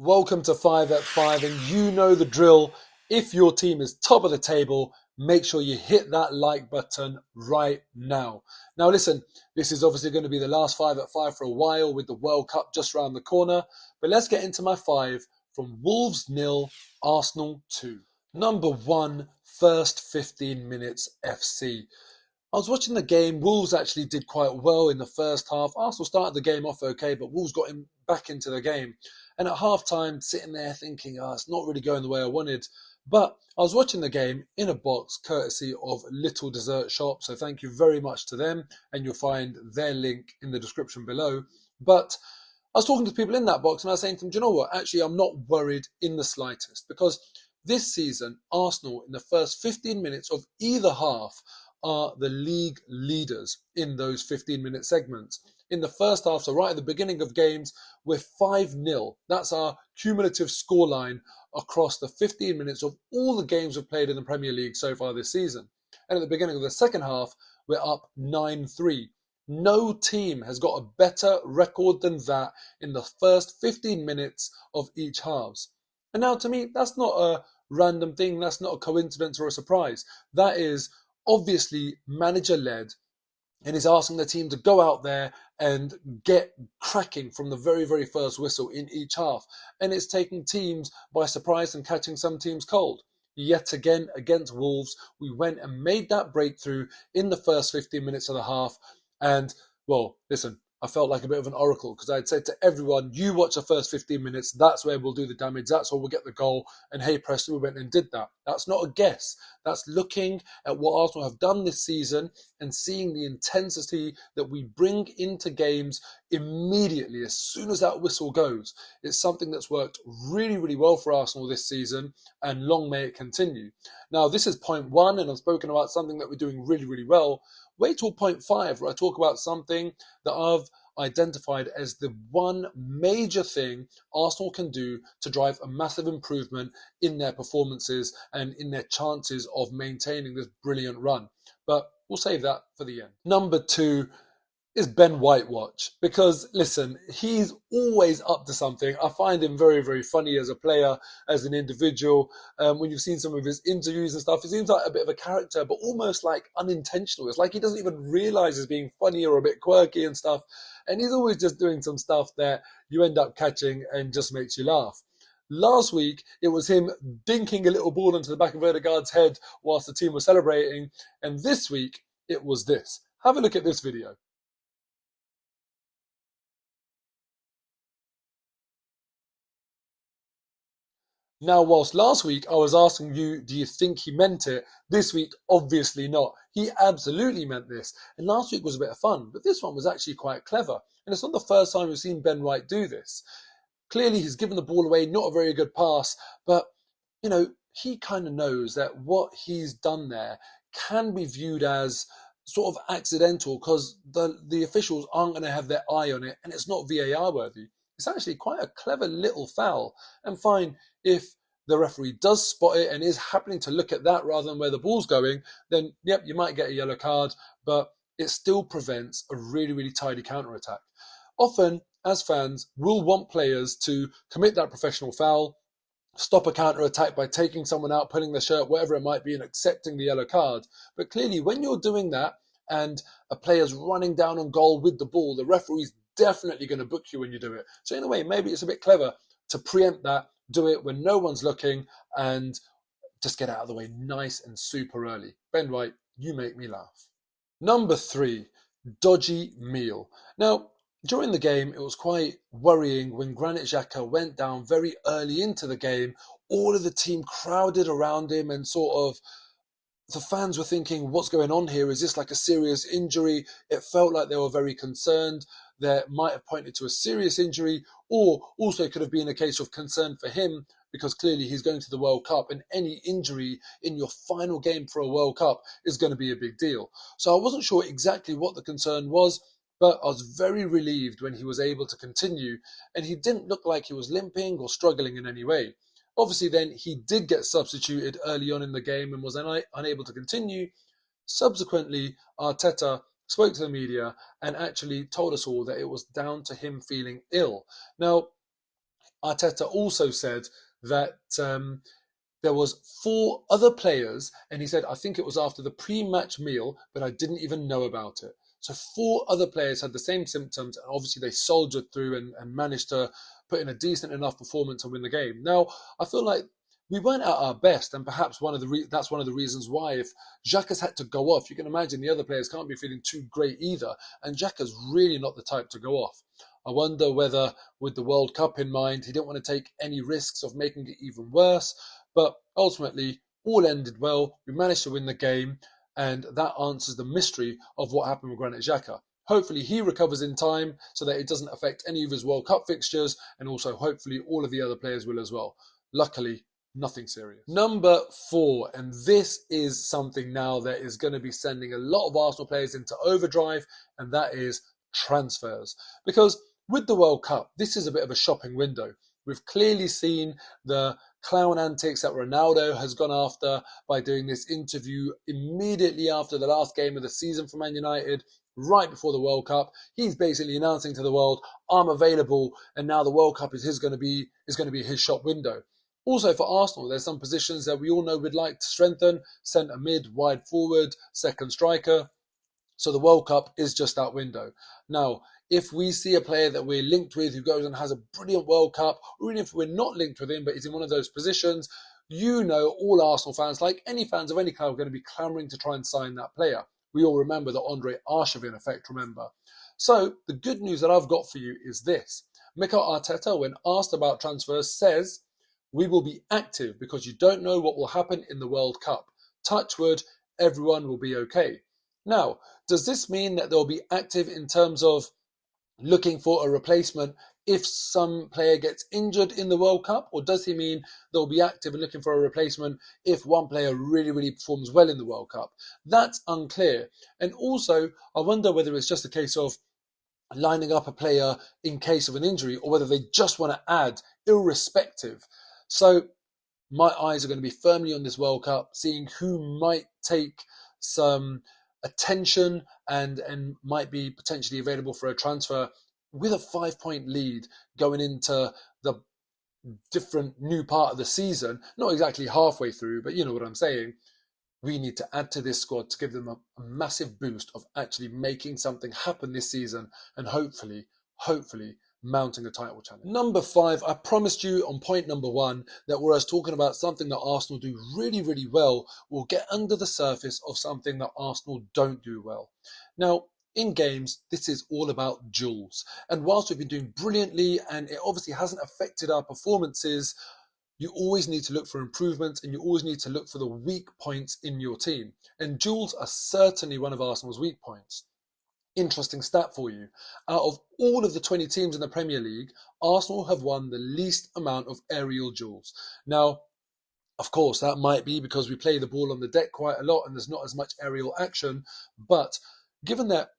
Welcome to 5 at 5, and you know the drill. If your team is top of the table, make sure you hit that like button right now. Now listen, this is obviously going to be the last 5 at 5 for a while with the World Cup just around the corner. But let's get into my 5 from Wolves 0, Arsenal 2. Number 1, first 15 minutes FC. I was watching the game. Wolves actually did quite well in the first half. Arsenal started the game off okay, but Wolves got him back into the game. And at half-time, sitting there thinking, it's not really going the way I wanted. But I was watching the game in a box courtesy of Little Dessert Shop. So thank you very much to them. And you'll find their link in the description below. But I was talking to people in that box and I was saying to them, do you know what? Actually, I'm not worried in the slightest because this season, Arsenal, in the first 15 minutes of either half, are the league leaders in those 15-minute segments. In the first half, so right at the beginning of games, we're 5-0. That's our cumulative scoreline across the 15 minutes of all the games we've played in the Premier League so far this season. And at the beginning of the second half, we're up 9-3. No team has got a better record than that in the first 15 minutes of each halves. And now to me, that's not a random thing. That's not a coincidence or a surprise. That is obviously manager-led, and is asking the team to go out there and get cracking from the very, very first whistle in each half. And it's taking teams by surprise and catching some teams cold. Yet again, against Wolves, we went and made that breakthrough in the first 15 minutes of the half. And, well, listen, I felt like a bit of an oracle because I had said to everyone, you watch the first 15 minutes, that's where we'll do the damage, that's where we'll get the goal. And hey, presto, we went and did that. That's not a guess. That's looking at what Arsenal have done this season and seeing the intensity that we bring into games immediately as soon as that whistle goes. It's something that's worked really, really well for Arsenal this season, and long may it continue. Now, this is point 1, and I've spoken about something that we're doing really, really well. Wait till point 5, where I talk about something that I've identified as the one major thing Arsenal can do to drive a massive improvement in their performances and in their chances of maintaining this brilliant run. But we'll save that for the end. Number 2 is Ben White watch, because listen, he's always up to something. I find him very, very funny as a player, as an individual. When you've seen some of his interviews and stuff, he seems like a bit of a character, but almost like unintentional. It's like he doesn't even realize he's being funny or a bit quirky and stuff. And he's always just doing some stuff that you end up catching and just makes you laugh. Last week, it was him dinking a little ball into the back of Odegaard's head whilst the team was celebrating. And this week, it was this. Have a look at this video. Now, whilst last week I was asking you, do you think he meant it? This week, obviously not. He absolutely meant this. And last week was a bit of fun, but this one was actually quite clever. And it's not the first time we've seen Ben White do this. Clearly, he's given the ball away, not a very good pass, but, he kind of knows that what he's done there can be viewed as sort of accidental because the officials aren't going to have their eye on it, and it's not VAR worthy. It's actually quite a clever little foul. And fine, if the referee does spot it and is happening to look at that rather than where the ball's going, then, yep, you might get a yellow card, but it still prevents a really, really tidy counter-attack. Often, as fans, we'll want players to commit that professional foul, stop a counter-attack by taking someone out, pulling their shirt, whatever it might be, and accepting the yellow card. But clearly, when you're doing that and a player's running down on goal with the ball, the referee's definitely going to book you when you do it. So in a way, maybe it's a bit clever to preempt that, do it when no one's looking, and just get out of the way nice and super early. Ben White, you make me laugh. Number 3, Dodgy Meal. Now, during the game, it was quite worrying when Granit Xhaka went down very early into the game. All of the team crowded around him and sort of the fans were thinking, what's going on here? Is this like a serious injury? It felt like they were very concerned. That might have pointed to a serious injury, or also could have been a case of concern for him because clearly he's going to the World Cup and any injury in your final game for a World Cup is going to be a big deal. So I wasn't sure exactly what the concern was, but I was very relieved when he was able to continue and he didn't look like he was limping or struggling in any way. Obviously, then he did get substituted early on in the game and was unable to continue. Subsequently, Arteta spoke to the media and actually told us all that it was down to him feeling ill. Now, Arteta also said that there was 4 other players, and he said, I think it was after the pre-match meal, but I didn't even know about it. So 4 other players had the same symptoms, and obviously they soldiered through and managed to put in a decent enough performance to win the game. Now, I feel like we weren't at our best, and perhaps that's one of the reasons why. If Xhaka's had to go off, you can imagine the other players can't be feeling too great either, and Xhaka's really not the type to go off. I wonder whether, with the World Cup in mind, he didn't want to take any risks of making it even worse. But ultimately, all ended well. We managed to win the game, and that answers the mystery of what happened with Granit Xhaka. Hopefully, he recovers in time so that it doesn't affect any of his World Cup fixtures, and also hopefully all of the other players will as well. Luckily, nothing serious. Number 4, and this is something now that is going to be sending a lot of Arsenal players into overdrive, and that is transfers. Because with the World Cup, this is a bit of a shopping window. We've clearly seen the clown antics that Ronaldo has gone after by doing this interview immediately after the last game of the season for Man United, right before the World Cup. He's basically announcing to the world, I'm available, and now the World Cup is going to be his shop window. Also for Arsenal, there's some positions that we all know we'd like to strengthen: centre mid, wide forward, second striker. So the World Cup is just that window. Now, if we see a player that we're linked with who goes and has a brilliant World Cup, or even if we're not linked with him but is in one of those positions, you know all Arsenal fans, like any fans of any club, are going to be clamouring to try and sign that player. We all remember the Andre Arshavin effect, remember. So the good news that I've got for you is this. Mikel Arteta, when asked about transfers, says, we will be active because you don't know what will happen in the World Cup. Touch wood, everyone will be okay. Now, does this mean that they'll be active in terms of looking for a replacement if some player gets injured in the World Cup? Or does he mean they'll be active in looking for a replacement if one player really, really performs well in the World Cup? That's unclear. And also, I wonder whether it's just a case of lining up a player in case of an injury, or whether they just want to add irrespective. So my eyes are going to be firmly on this World Cup, seeing who might take some attention and might be potentially available for a transfer with a 5-point lead going into the different new part of the season. Not exactly halfway through, but you know what I'm saying. We need to add to this squad to give them a massive boost of actually making something happen this season, and hopefully mounting a title challenge. Number 5, I promised you on point number 1 that whereas talking about something that Arsenal do really, really well, we'll get under the surface of something that Arsenal don't do well. Now, in games, this is all about duels. And whilst we've been doing brilliantly, and it obviously hasn't affected our performances, you always need to look for improvements, and you always need to look for the weak points in your team. And duels are certainly one of Arsenal's weak points. Interesting stat for you. Out of all of the 20 teams in the Premier League, Arsenal have won the least amount of aerial duels. Now, of course, that might be because we play the ball on the deck quite a lot and there's not as much aerial action. But given that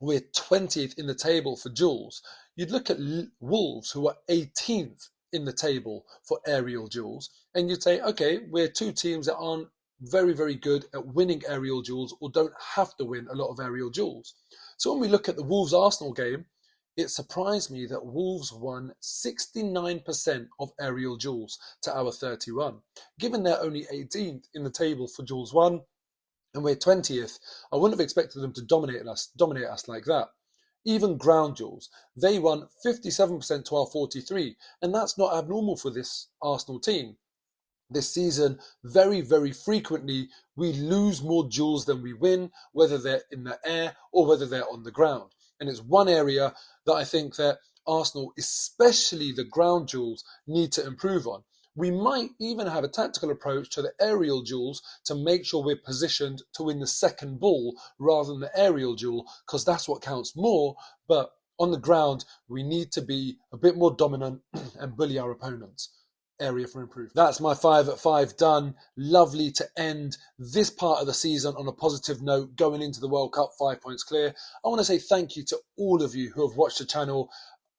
we're 20th in the table for duels, you'd look at Wolves, who are 18th in the table for aerial duels, and you'd say, okay, we're 2 teams that aren't very, very good at winning aerial duels, or don't have to win a lot of aerial duels. So when we look at the Wolves-Arsenal game, it surprised me that Wolves won 69% of aerial duels to our 31. Given they're only 18th in the table for duels won, and we're 20th, I wouldn't have expected them to dominate us like that. Even ground duels, they won 57% to our 43, and that's not abnormal for this Arsenal team. This season, very, very frequently, we lose more duels than we win, whether they're in the air or whether they're on the ground. And it's one area that I think that Arsenal, especially the ground duels, need to improve on. We might even have a tactical approach to the aerial duels to make sure we're positioned to win the second ball rather than the aerial duel, because that's what counts more. But on the ground, we need to be a bit more dominant and bully our opponents. Area for improvement. That's my 5 at 5 done. Lovely to end this part of the season on a positive note, going into the World Cup 5 points clear. I want to say thank you to all of you who have watched the channel.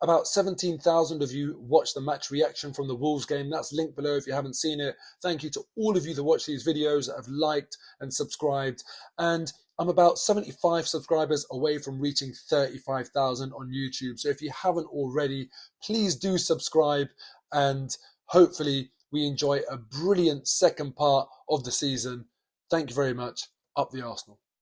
About 17,000 of you watched the match reaction from the Wolves game. That's linked below if you haven't seen it. Thank you to all of you that watch these videos, that have liked and subscribed. And I'm about 75 subscribers away from reaching 35,000 on YouTube. So if you haven't already, please do subscribe, and hopefully we enjoy a brilliant second part of the season. Thank you very much. Up the Arsenal.